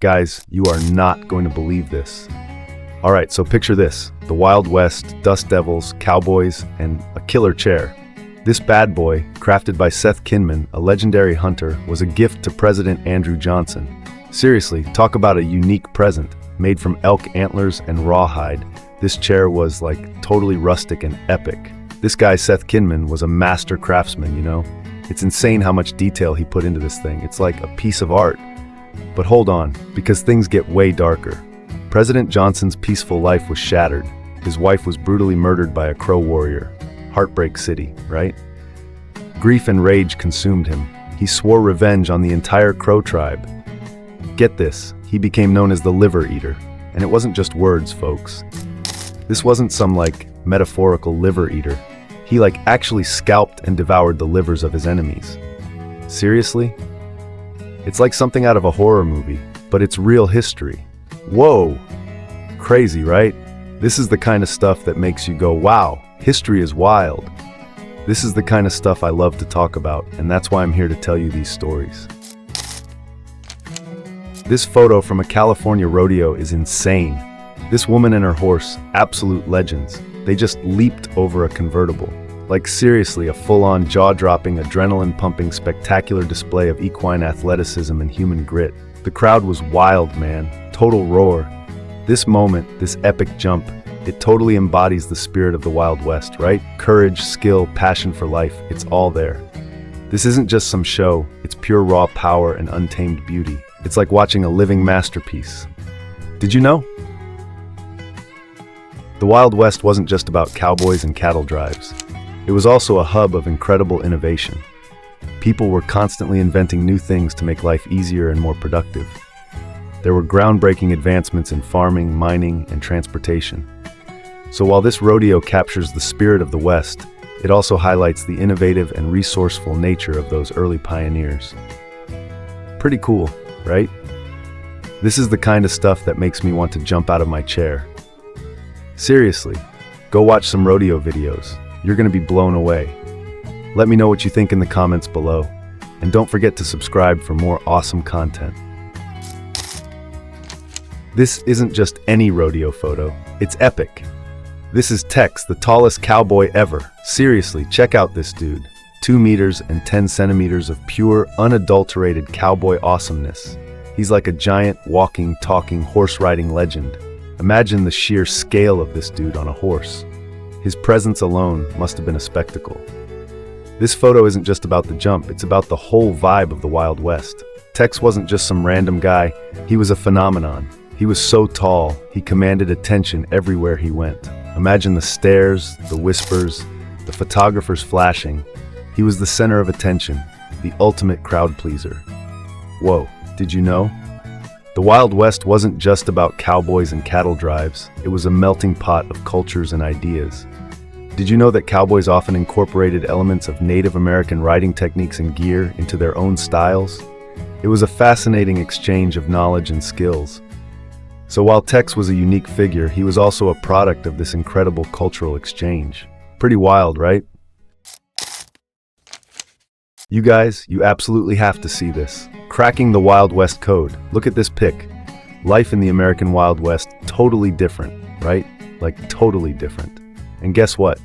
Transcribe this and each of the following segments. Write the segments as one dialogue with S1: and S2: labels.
S1: Guys, you are not going to believe this. All right, so picture this. The Wild West, dust devils, cowboys, and a killer chair. This bad boy, crafted by Seth Kinman, a legendary hunter, was a gift to President Andrew Johnson. Seriously, talk about a unique present. Made from elk antlers and rawhide, this chair was like totally rustic and epic. This guy, Seth Kinman, was a master craftsman, you know? It's insane how much detail he put into this thing. It's like a piece of art. But hold on, because things get way darker. President Johnson's peaceful life was shattered. His wife was brutally murdered by a Crow warrior. Heartbreak City, right? Grief and rage consumed him. He swore revenge on the entire Crow tribe. Get this, he became known as the Liver Eater. And it wasn't just words, folks. This wasn't some metaphorical liver eater. He actually scalped and devoured the livers of his enemies. Seriously? It's like something out of a horror movie, but it's real history. Whoa! Crazy, right? This is the kind of stuff that makes you go, wow, history is wild. This is the kind of stuff I love to talk about, and that's why I'm here to tell you these stories. This photo from a California rodeo is insane. This woman and her horse, absolute legends. They just leaped over a convertible. Seriously, a full-on, jaw-dropping, adrenaline-pumping, spectacular display of equine athleticism and human grit. The crowd was wild, man. Total roar. This moment, this epic jump, it totally embodies the spirit of the Wild West, right? Courage, skill, passion for life, it's all there. This isn't just some show, it's pure raw power and untamed beauty. It's like watching a living masterpiece. Did you know? The Wild West wasn't just about cowboys and cattle drives. It was also a hub of incredible innovation. People were constantly inventing new things to make life easier and more productive. There were groundbreaking advancements in farming, mining, and transportation. So while this rodeo captures the spirit of the West, it also highlights the innovative and resourceful nature of those early pioneers. Pretty cool, right? This is the kind of stuff that makes me want to jump out of my chair. Seriously, go watch some rodeo videos. You're going to be blown away. Let me know what you think in the comments below. And don't forget to subscribe for more awesome content. This isn't just any rodeo photo, it's epic. This is Tex, the tallest cowboy ever. Seriously, check out this dude. 2 meters and 10 centimeters of pure, unadulterated cowboy awesomeness. He's like a giant, walking, talking, horse-riding legend. Imagine the sheer scale of this dude on a horse. His presence alone must have been a spectacle. This photo isn't just about the jump, it's about the whole vibe of the Wild West. Tex wasn't just some random guy, he was a phenomenon. He was so tall, he commanded attention everywhere he went. Imagine the stares, the whispers, the photographers flashing. He was the center of attention, the ultimate crowd pleaser. Whoa, did you know? The Wild West wasn't just about cowboys and cattle drives, it was a melting pot of cultures and ideas. Did you know that cowboys often incorporated elements of Native American riding techniques and gear into their own styles? It was a fascinating exchange of knowledge and skills. So while Tex was a unique figure, he was also a product of this incredible cultural exchange. Pretty wild, right? You guys, you absolutely have to see this. Cracking the Wild West code. Look at this pic. Life in the American Wild West, totally different, right? Totally different. And guess what?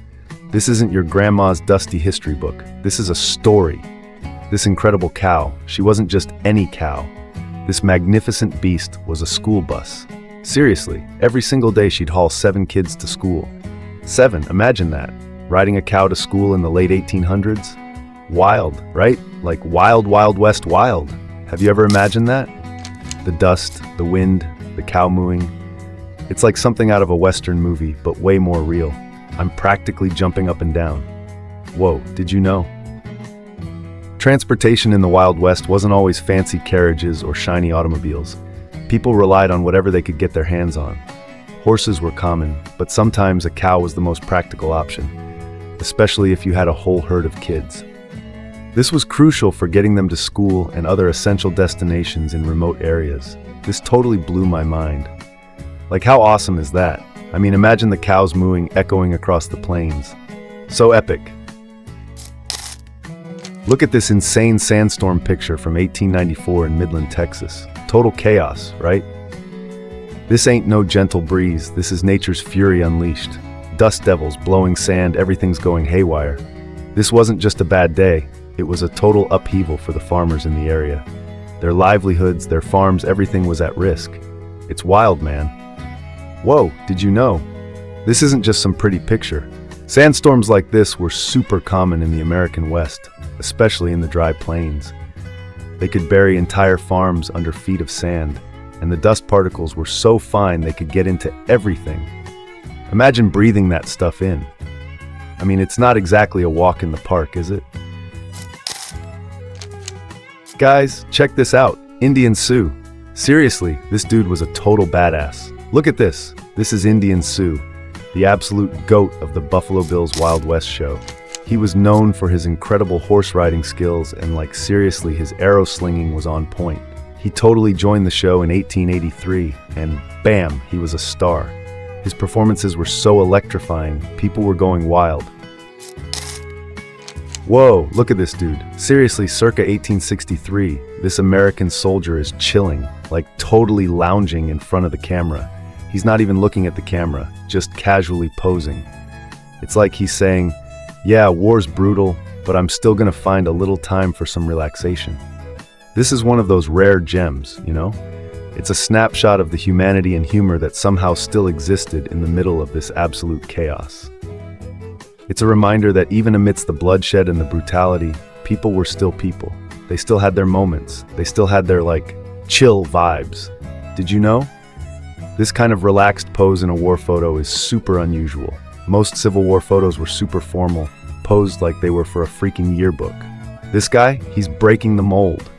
S1: This isn't your grandma's dusty history book. This is a story. This incredible cow, she wasn't just any cow. This magnificent beast was a school bus. Seriously, every single day she'd haul 7 kids to school. 7, imagine that. Riding a cow to school in the late 1800s? Wild, right? Wild, Wild West wild. Have you ever imagined that? The dust, the wind, the cow mooing. It's like something out of a Western movie, but way more real. I'm practically jumping up and down. Whoa, did you know? Transportation in the Wild West wasn't always fancy carriages or shiny automobiles. People relied on whatever they could get their hands on. Horses were common, but sometimes a cow was the most practical option, especially if you had a whole herd of kids. This was crucial for getting them to school and other essential destinations in remote areas. This totally blew my mind. How awesome is that? I mean, imagine the cows mooing, echoing across the plains. So epic. Look at this insane sandstorm picture from 1894 in Midland, Texas. Total chaos, right? This ain't no gentle breeze, this is nature's fury unleashed. Dust devils, blowing sand, everything's going haywire. This wasn't just a bad day, it was a total upheaval for the farmers in the area. Their livelihoods, their farms, everything was at risk. It's wild, man. Whoa, did you know? This isn't just some pretty picture. Sandstorms like this were super common in the American West, especially in the dry plains. They could bury entire farms under feet of sand, and the dust particles were so fine they could get into everything. Imagine breathing that stuff in. I mean, it's not exactly a walk in the park, is it? Guys, check this out. Indian Sue. Seriously, this dude was a total badass. Look at this. This is Indian Sue, the absolute GOAT of the Buffalo Bills Wild West show. He was known for his incredible horse riding skills and seriously, his arrow slinging was on point. He totally joined the show in 1883 and bam, he was a star. His performances were so electrifying, people were going wild. Whoa, look at this dude. Seriously, circa 1863, this American soldier is chilling, totally lounging in front of the camera. He's not even looking at the camera, just casually posing. It's like he's saying, yeah, war's brutal, but I'm still gonna find a little time for some relaxation. This is one of those rare gems, you know? It's a snapshot of the humanity and humor that somehow still existed in the middle of this absolute chaos. It's a reminder that even amidst the bloodshed and the brutality, people were still people. They still had their moments. They still had their, chill vibes. Did you know? This kind of relaxed pose in a war photo is super unusual. Most Civil War photos were super formal, posed like they were for a freaking yearbook. This guy, he's breaking the mold.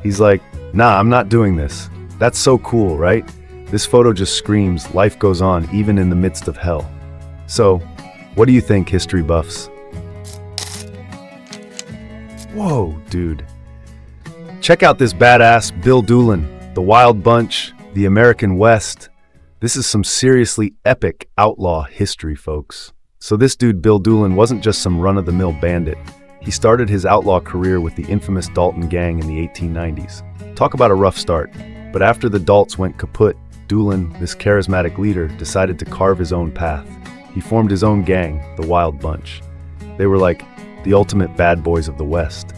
S1: He's like, nah, I'm not doing this. That's so cool, right? This photo just screams life goes on even in the midst of hell. So, what do you think, history buffs? Whoa, dude. Check out this badass Bill Doolin, the Wild Bunch, the American West. This is some seriously epic outlaw history, folks. So this dude, Bill Doolin, wasn't just some run-of-the-mill bandit. He started his outlaw career with the infamous Dalton Gang in the 1890s. Talk about a rough start. But after the Dalts went kaput, Doolin, this charismatic leader, decided to carve his own path. He formed his own gang, the Wild Bunch. They were like the ultimate bad boys of the West.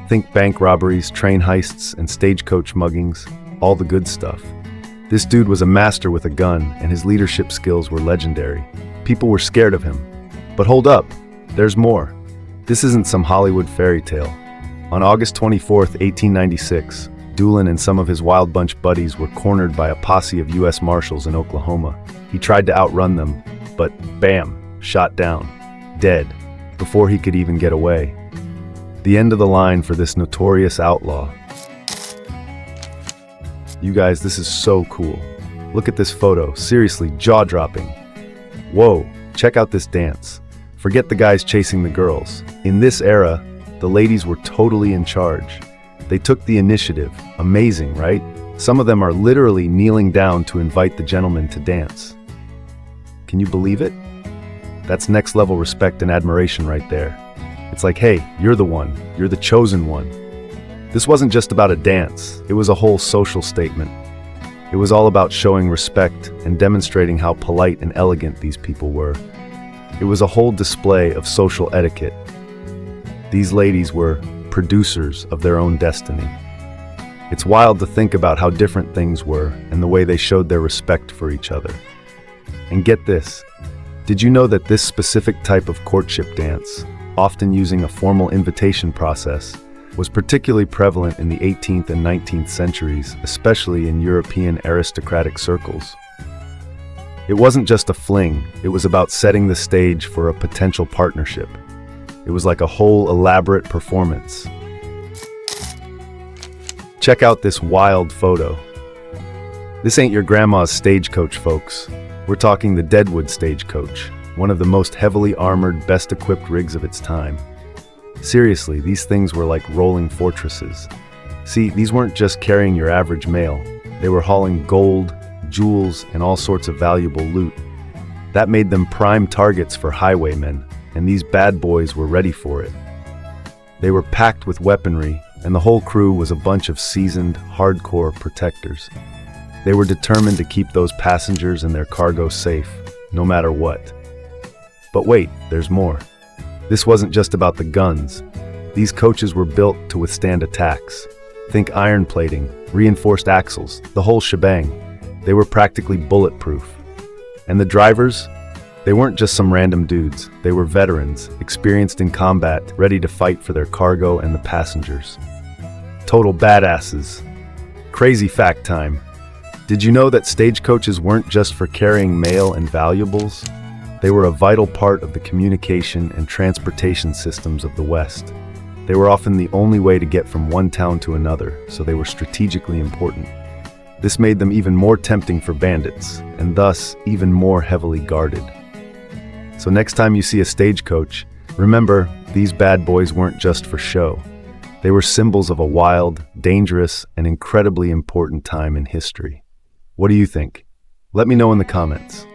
S1: Think bank robberies, train heists, and stagecoach muggings, all the good stuff. This dude was a master with a gun, and his leadership skills were legendary. People were scared of him. But hold up, there's more. This isn't some Hollywood fairy tale. On August 24th, 1896, Doolin and some of his Wild Bunch buddies were cornered by a posse of U.S. Marshals in Oklahoma. He tried to outrun them, but bam, shot down, dead, before he could even get away. The end of the line for this notorious outlaw. You guys, this is so cool. Look at this photo, seriously, jaw-dropping. Whoa, check out this dance. Forget the guys chasing the girls. In this era, the ladies were totally in charge. They took the initiative. Amazing, right? Some of them are literally kneeling down to invite the gentlemen to dance. Can you believe it? That's next level respect and admiration right there. It's like, hey, you're the one. You're the chosen one. This wasn't just about a dance. It was a whole social statement. It was all about showing respect and demonstrating how polite and elegant these people were. It was a whole display of social etiquette. These ladies were producers of their own destiny. It's wild to think about how different things were and the way they showed their respect for each other. And get this, did you know that this specific type of courtship dance, often using a formal invitation process, was particularly prevalent in the 18th and 19th centuries, especially in European aristocratic circles? It wasn't just a fling, it was about setting the stage for a potential partnership. It was like a whole elaborate performance. Check out this wild photo. This ain't your grandma's stagecoach, folks. We're talking the Deadwood stagecoach, one of the most heavily armored, best-equipped rigs of its time. Seriously, these things were like rolling fortresses. See, these weren't just carrying your average mail. They were hauling gold, jewels, and all sorts of valuable loot. That made them prime targets for highwaymen, and these bad boys were ready for it. They were packed with weaponry, and the whole crew was a bunch of seasoned, hardcore protectors. They were determined to keep those passengers and their cargo safe, no matter what. But wait, there's more. This wasn't just about the guns. These coaches were built to withstand attacks. Think iron plating, reinforced axles, the whole shebang. They were practically bulletproof. And the drivers? They weren't just some random dudes. They were veterans, experienced in combat, ready to fight for their cargo and the passengers. Total badasses. Crazy fact time. Did you know that stagecoaches weren't just for carrying mail and valuables? They were a vital part of the communication and transportation systems of the West. They were often the only way to get from one town to another, so they were strategically important. This made them even more tempting for bandits, and thus even more heavily guarded. So next time you see a stagecoach, remember, these bad boys weren't just for show. They were symbols of a wild, dangerous, and incredibly important time in history. What do you think? Let me know in the comments.